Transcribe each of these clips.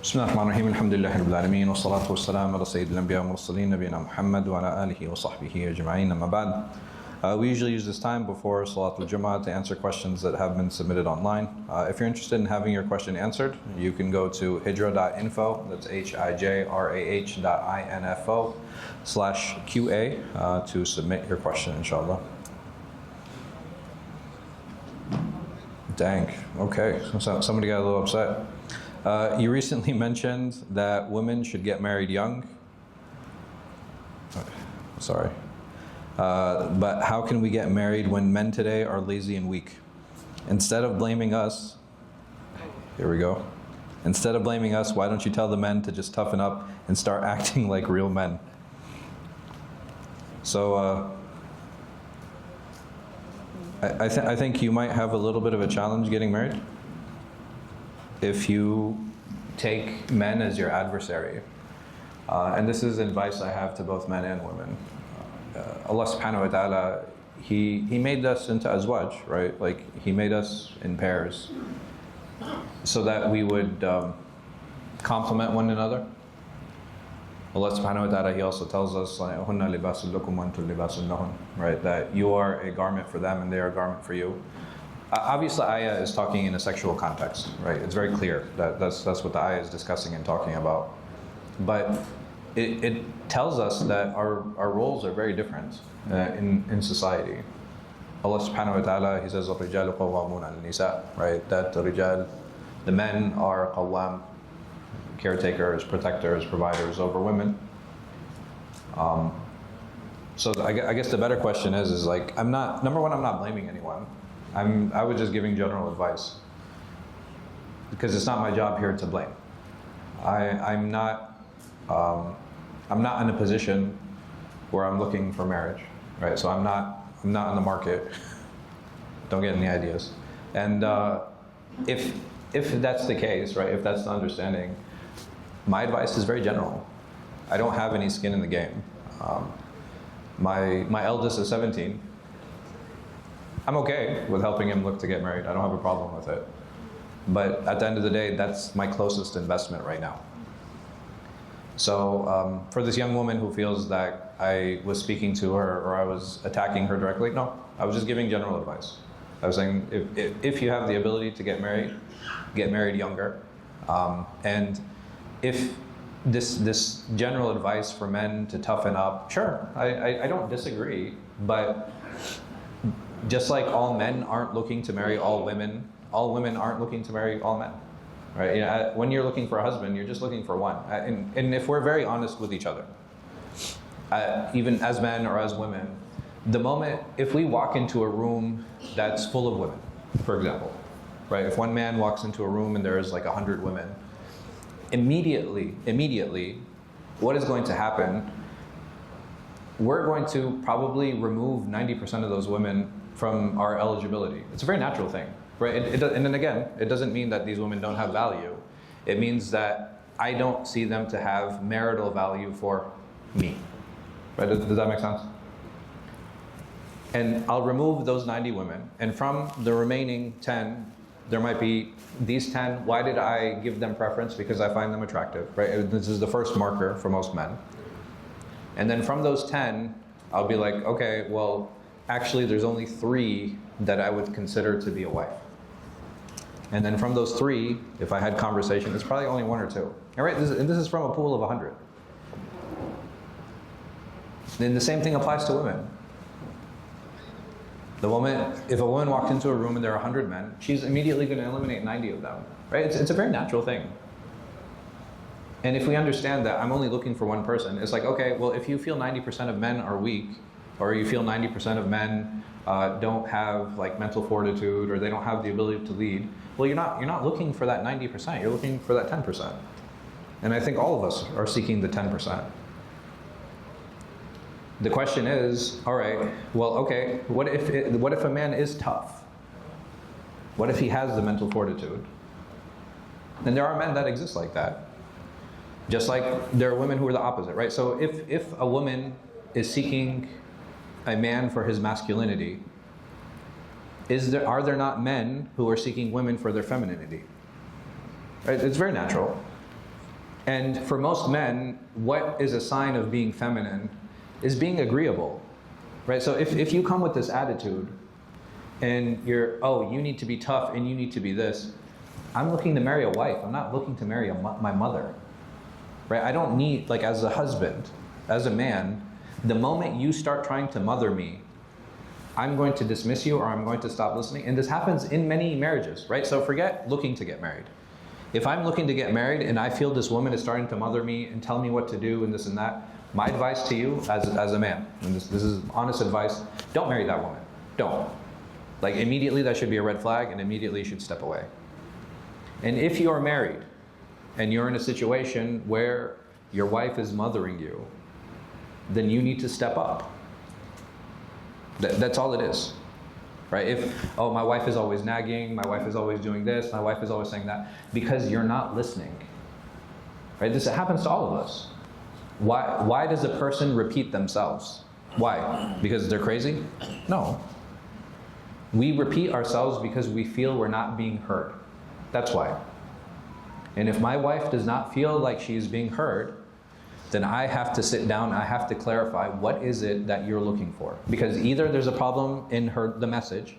بسم الله الرحمن الرحيم الحمد لله رب العالمين والصلاة والسلام على سيد الأنبياء والمرسلين نبينا محمد وعلى آله وصحبه أجمعين أما بعد. We usually use this time before Salat al-Jumu'ah to answer questions that have been submitted online. If you're interested in having your question answered, you can go to hijrah.info, that's hijrah.info/QA to submit your question, inshallah. Dang, okay, so somebody got a little upset. You recently mentioned that women should get married young. Sorry. But how can we get married when men today are lazy and weak? Instead of blaming us, here we go. Instead of blaming us, why don't you tell the men to just toughen up and start acting like real men? So, I think you might have a little bit of a challenge getting married if you take men as your adversary. And this is advice I have to both men and women. Allah subhanahu wa ta'ala, He made us into azwaj, right? Like He made us in pairs so that we would complement one another. Allah subhanahu wa ta'ala, He also tells us, right? That you are a garment for them and they are a garment for you. Obviously, ayah is talking in a sexual context, right? It's very clear that that's what the ayah is discussing and talking about. But it tells us that our roles are very different in society. Allah subhanahu wa ta'ala, He says, الرِّجَالُ قَوَّامُونَ عَلَى النِّسَاءِ, right? That the men are qawwam, caretakers, protectors, providers over women. So I guess the better question is like, number one, I'm not blaming anyone. I was just giving general advice because it's not my job here to blame. I'm not in a position where I'm looking for marriage, right? So I'm not in the market. Don't get any ideas. And if that's the case, right? If that's the understanding, my advice is very general. I don't have any skin in the game. My eldest is 17. I'm okay with helping him look to get married. I don't have a problem with it. But at the end of the day, that's my closest investment right now. So for this young woman who feels that I was speaking to her or I was attacking her directly, no, I was just giving general advice. I was saying if you have the ability to get married younger. And if this general advice for men to toughen up, sure, I don't disagree, but just like all men aren't looking to marry all women aren't looking to marry all men, right? You know, when you're looking for a husband, you're just looking for one. And if we're very honest with each other, even as men or as women, if we walk into a room that's full of women, for example, right? If one man walks into a room and there's like 100 women, immediately, what is going to happen? We're going to probably remove 90% of those women from our eligibility. It's a very natural thing, right? And then again, it doesn't mean that these women don't have value. It means that I don't see them to have marital value for me, right? Does that make sense? And I'll remove those 90 women, and from the remaining 10, there might be these 10. Why did I give them preference? Because I find them attractive, right? This is the first marker for most men. And then from those 10, I'll be like, okay, well, actually there's only 3 that I would consider to be a wife. And then from those 3, if I had conversation, it's probably only 1 or 2. All right, this is from a pool of 100. Then the same thing applies to women. If a woman walked into a room and there are 100 men, she's immediately going to eliminate 90 of them, right? It's a very natural thing. And if we understand that I'm only looking for one person, it's like, okay, well, if you feel 90% of men are weak, or you feel 90% of men don't have like mental fortitude, or they don't have the ability to lead, well, you're not looking for that 90%. You're looking for that 10%. And I think all of us are seeking the 10%. The question is, all right, well, okay, what if a man is tough? What if he has the mental fortitude? And there are men that exist like that. Just like there are women who are the opposite, right? So if a woman is seeking a man for his masculinity, are there not men who are seeking women for their femininity? Right? It's very natural. And for most men, what is a sign of being feminine is being agreeable, right? So if you come with this attitude and you're, oh, you need to be tough and you need to be this, I'm looking to marry a wife. I'm not looking to marry my mother, right? I don't need, like as a husband, as a man, the moment you start trying to mother me, I'm going to dismiss you or I'm going to stop listening. And this happens in many marriages, right? So forget looking to get married. If I'm looking to get married and I feel this woman is starting to mother me and tell me what to do and this and that, my advice to you as a man, and this is honest advice, don't marry that woman. Don't. Like immediately that should be a red flag and immediately you should step away. And if you're married and you're in a situation where your wife is mothering you, then you need to step up. That's all it is. Right? If, oh, my wife is always nagging, my wife is always doing this, my wife is always saying that, because you're not listening. Right? This happens to all of us. Why does a person repeat themselves? Why? Because they're crazy? No. We repeat ourselves because we feel we're not being heard. That's why. And if my wife does not feel like she's being heard, then I have to sit down, I have to clarify what is it that you're looking for. Because either there's a problem in the message,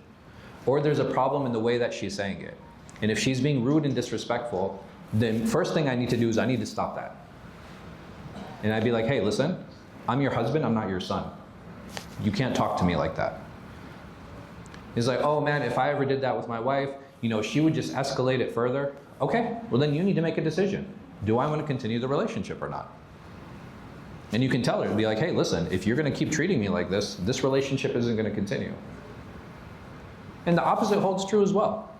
or there's a problem in the way that she's saying it. And if she's being rude and disrespectful, then first thing I need to do is I need to stop that. And I'd be like, hey, listen, I'm your husband, I'm not your son. You can't talk to me like that. He's like, oh man, if I ever did that with my wife, she would just escalate it further. Okay, well then you need to make a decision. Do I want to continue the relationship or not? And you can tell her, be like, hey, listen, if you're going to keep treating me like this relationship isn't going to continue. And the opposite holds true as well.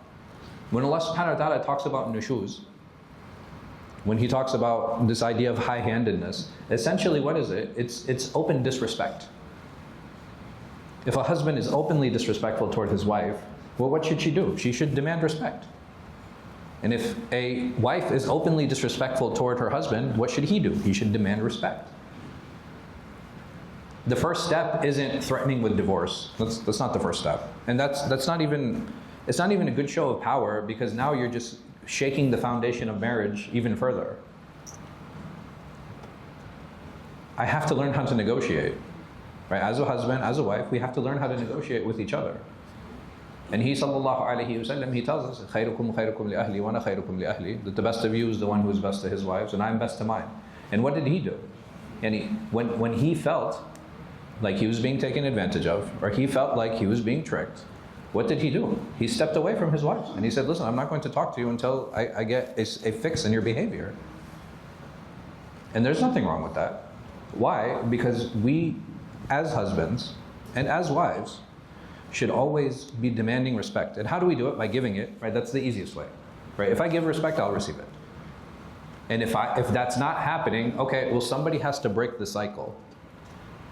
When Allah subhanahu wa ta'ala talks about nushuz, when He talks about this idea of high-handedness, essentially what is it? It's open disrespect. If a husband is openly disrespectful toward his wife, well, what should she do? She should demand respect. And if a wife is openly disrespectful toward her husband, what should he do? He should demand respect. The first step isn't threatening with divorce. That's not the first step. And it's not even a good show of power, because now you're just shaking the foundation of marriage even further. I have to learn how to negotiate. Right? As a husband, as a wife, we have to learn how to negotiate with each other. And He sallallahu alayhi wasallam, He tells us, خَيْرُكُمْ خَيْرُكُمْ لِأَهْلِي وَأَنَا خَيْرُكُمْ لِأَهْلِي, that the best of you is the one who is best to his wives, and I'm best to mine. And what did he do? And when he felt like he was being taken advantage of, or he felt like he was being tricked, what did he do? He stepped away from his wife and he said, listen, I'm not going to talk to you until I get a fix in your behavior. And there's nothing wrong with that. Why? Because we, as husbands and as wives, should always be demanding respect. And how do we do it? By giving it, right? That's the easiest way, right? If I give respect, I'll receive it. And if that's not happening, okay, well, somebody has to break the cycle.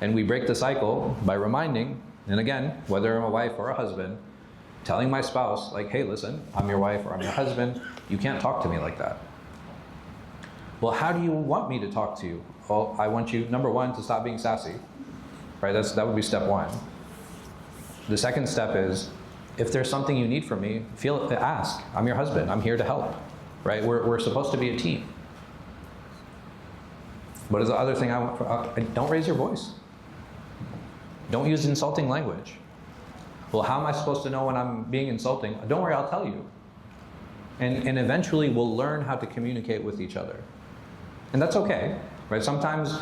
And we break the cycle by reminding, and again, whether I'm a wife or a husband, telling my spouse, like, hey, listen, I'm your wife or I'm your husband, you can't talk to me like that. Well, how do you want me to talk to you? Well, I want you, number one, to stop being sassy, right? That would be step one. The second step is, if there's something you need from me, ask. I'm your husband, I'm here to help, right? We're supposed to be a team. What is the other thing I want? Don't raise your voice. Don't use insulting language. Well, how am I supposed to know when I'm being insulting? Don't worry, I'll tell you. And eventually we'll learn how to communicate with each other. And that's okay, right? Sometimes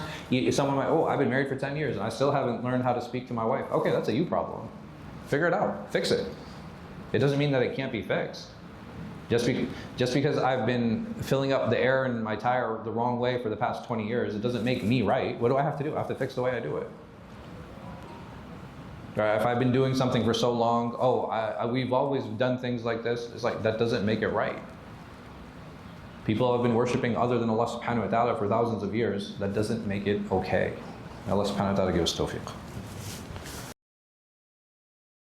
someone might, oh, I've been married for 10 years and I still haven't learned how to speak to my wife. Okay, that's a you problem. Figure it out, fix it. It doesn't mean that it can't be fixed. Just because I've been filling up the air in my tire the wrong way for the past 20 years, it doesn't make me right. What do I have to do? I have to fix the way I do it. Right? If I've been doing something for so long, we've always done things like this, it's like, that doesn't make it right. People have been worshipping other than Allah subhanahu wa ta'ala for thousands of years. That doesn't make it okay. Allah subhanahu wa ta'ala give us tawfiq.